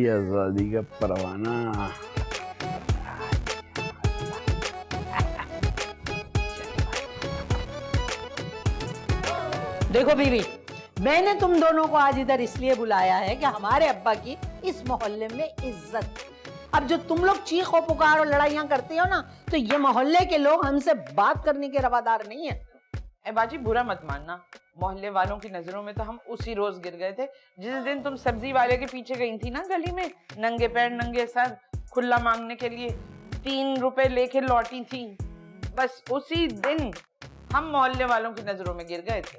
मेरी आजादी का परवाना। देखो बीवी, मैंने तुम दोनों को आज इधर इसलिए बुलाया है कि हमारे अब्बा की इस मोहल्ले में इज्जत। अब जो तुम लोग चीखो पुकार और लड़ाइयां करते हो ना, तो ये मोहल्ले के लोग हमसे बात करने के रवादार नहीं है। ए बाजी, बुरा मत मानना, मोहल्ले वालों की नजरों में तो हम उसी रोज गिर गए थे जिस दिन तुम सब्जी वाले के पीछे गई थी ना गली में, नंगे पैर नंगे सर खुला मांगने के लिए 3 रुपए लेके लौटी थी। बस उसी दिन हम मोहल्ले वालों की नजरों में गिर गए थे।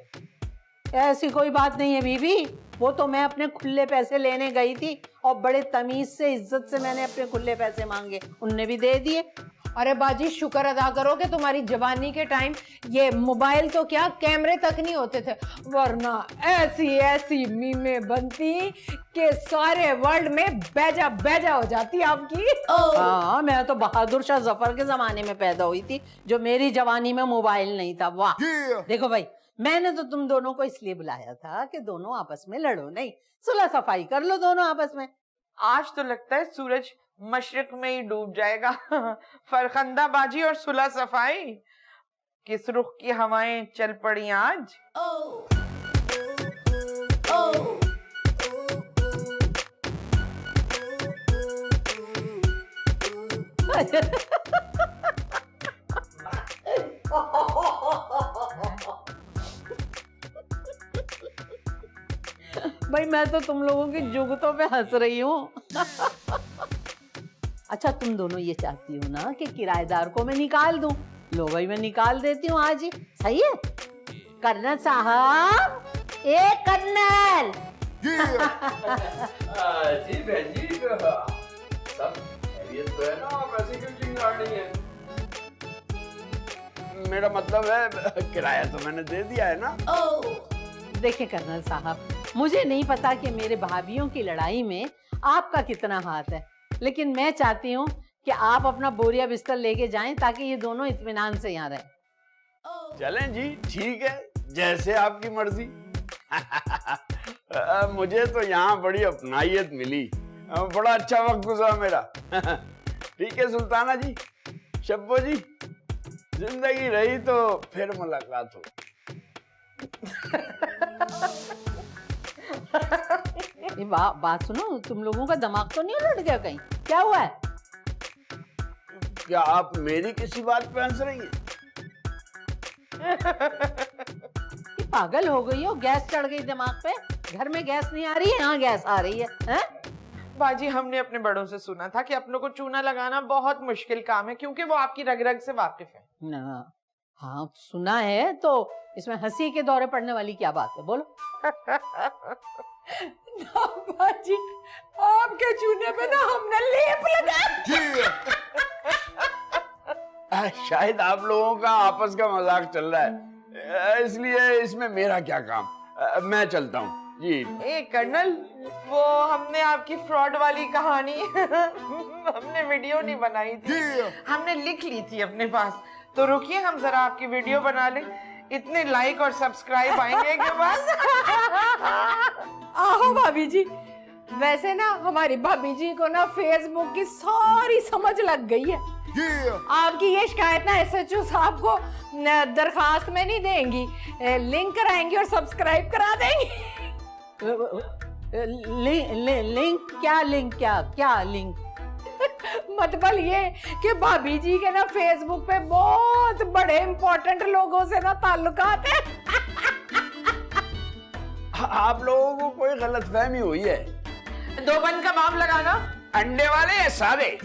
ऐसी कोई बात नहीं है बीवी, वो तो मैं अपने खुले पैसे लेने गई थी और बड़े तमीज से इज्जत से मैंने अपने खुले पैसे मांगे, उनने भी दे दिए। अरे बाजी, शुक्र अदा करो कि तुम्हारी जवानी के टाइम ये मोबाइल तो क्या कैमरे तक नहीं होते थे, वरना ऐसी ऐसी मीमें बनती कि सारे वर्ल्ड में बेजा बेजा हो जाती आपकी। हाँ, मैं तो बहादुर शाह जफर के जमाने में पैदा हुई थी, जो मेरी जवानी में मोबाइल नहीं था। वाह। देखो भाई, मैंने तो तुम दोनों को इसलिए बुलाया था कि दोनों आपस में लड़ो नहीं, सुलह सफाई कर लो दोनों आपस में। आज तो लगता है सूरज मशरिक में ही डूब जाएगा। फरखंदा बाजी और सुलह सफाई, किस रुख की हवाएं चल पड़ी आज। भाई मैं तो तुम लोगों की जुगतों पे हंस रही हूँ। अच्छा, तुम दोनों ये चाहती हो ना कि किराएदार को मैं निकाल दूं? लो भाई, मैं निकाल देती हूँ आज ही। सही है कर्नल साहब? ए कर्नल। जी बहन जी, सब खैरियत तो है ना? आप ऐसे क्यों चिल्ला रही हैं? मेरा मतलब है किराया तो मैंने दे दिया है ना। देखिए कर्नल साहब, मुझे नहीं पता कि मेरे भाभीियों की लड़ाई में आपका कितना हाथ है, लेकिन मैं चाहती हूँ कि आप अपना बोरिया बिस्तर लेके जाएं ताकि ये दोनों इत्मीनान से यहाँ रहें। चलें जी, ठीक है, जैसे आपकी मर्जी। मुझे तो यहाँ बड़ी अपनाइयत मिली, बड़ा अच्छा वक्त गुजरा मेरा। ठीक है सुल्ताना जी, शब्बो जी, जिंदगी रही तो फिर मुलाकात हो। ये बात सुनो, तुम लोगों का दिमाग तो नहीं उलट गया कहीं? क्या हुआ है? क्या आप मेरी किसी बात पे हंस रही हैं? ये पागल हो गई हो, गैस चढ़ गई दिमाग पे? घर में गैस नहीं आ रही है, यहाँ गैस आ रही है, हैं? बाजी, हमने अपने बड़ों से सुना था कि अपनों को चूना लगाना बहुत मुश्किल काम है, क्योंकि वो आपकी रग रग से वाकिफ है ना। हाँ सुना है, तो इसमें हंसी के दौरे पड़ने वाली क्या बात है, बोलो। ना बाजी, आपके चूने पे ना हमने लेप लगाया। शायद आप लोगों का आपस का मजाक चल रहा है, इसलिए इसमें मेरा क्या काम। मैं चलता हूँ जी। ए कर्नल, वो हमने आपकी फ्रॉड वाली कहानी हमने वीडियो नहीं बनाई थी, हमने लिख ली थी अपने पास। तो रुकिए, हम जरा आपकी वीडियो बना लें, इतने लाइक और सब्सक्राइब आएंगे के बाद। आहो भाभी जी, वैसे ना हमारी भाभी जी को ना फेसबुक की सारी समझ लग गई है। आपकी ये शिकायत ना एसएचओ साहब को दरखास्त में नहीं देंगी, लिंक कराएंगी और सब्सक्राइब करा देंगी। लिंक क्या? लिंक क्या लिंक? मतलब ये कि भाभी जी के ना फेसबुक पे बहुत बड़े इंपॉर्टेंट लोगों से ना ताल्लुकात है। आप लोगों को कोई गलतफहमी हुई है। 2 बन कबाब लगाना। अंडे वाले या सारे?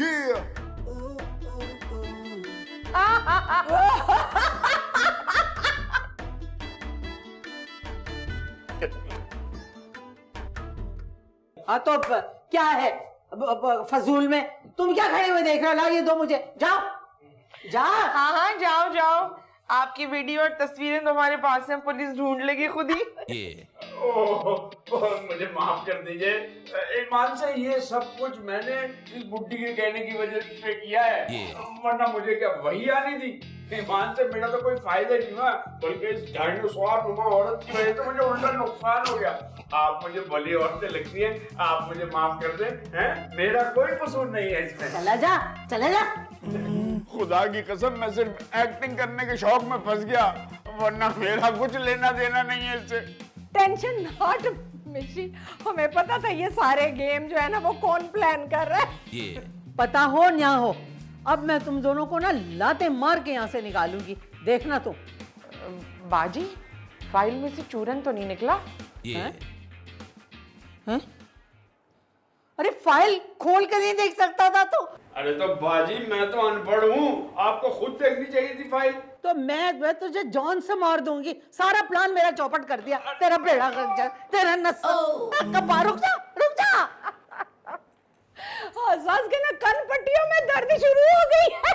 तो क्या है फजूल में? तुम क्या खड़े हुए देख रहे हो? लाइए दो मुझे, जाओ जा। हाँ हाँ, जाओ जाओ, आपकी वीडियो और तस्वीरें तो हमारे पास हैं, पुलिस ढूंढ लेगी खुद ही। मुझे माफ कर दीजिए, ईमान से ये सब कुछ मैंने इस बुड्ढी के कहने की वजह से किया है, वरना मुझे क्या वही आनी थी। ईमान से मेरा तो कोई फायदा नहीं हुआ, बल्कि इस डायनासोर नुमा औरत की वजह से मुझे उल्टा नुकसान हो गया। आप मुझे भली औरतें लगती हैं, आप मुझे माफ कर दें, हैं? मेरा कोई कसूर नहीं है इसमें। चला जा, चला जा। खुदा की कसम मैं सिर्फ एक्टिंग करने के शौक में फंस गया, वरना मेरा कुछ लेना देना नहीं है इससे। टेंशन नॉट मिशी, हमें पता था ये सारे गेम जो है ना वो कौन प्लान कर रहा है। पता हो ना हो, अब मैं तुम दोनों को ना लाते मार के यहाँ से निकालूंगी, देखना तुम। बाजी, फाइल में से चूरन तो नहीं निकला? हैं? हैं? अरे फाइल खोल कर नहीं देख सकता था तू? अरे तो बाजी मैं तो अनपढ़ हूँ, आपको खुद देखनी चाहिए थी फाइल। तो मैं तुझे जॉन से मार दूंगी, सारा प्लान मेरा चौपट कर दिया, तेरा बेड़ा कर जा, तेरा नस कपा। रुक जा, रुक जा। सास के ना कन पट्टियों में दर्द शुरू हो गई है।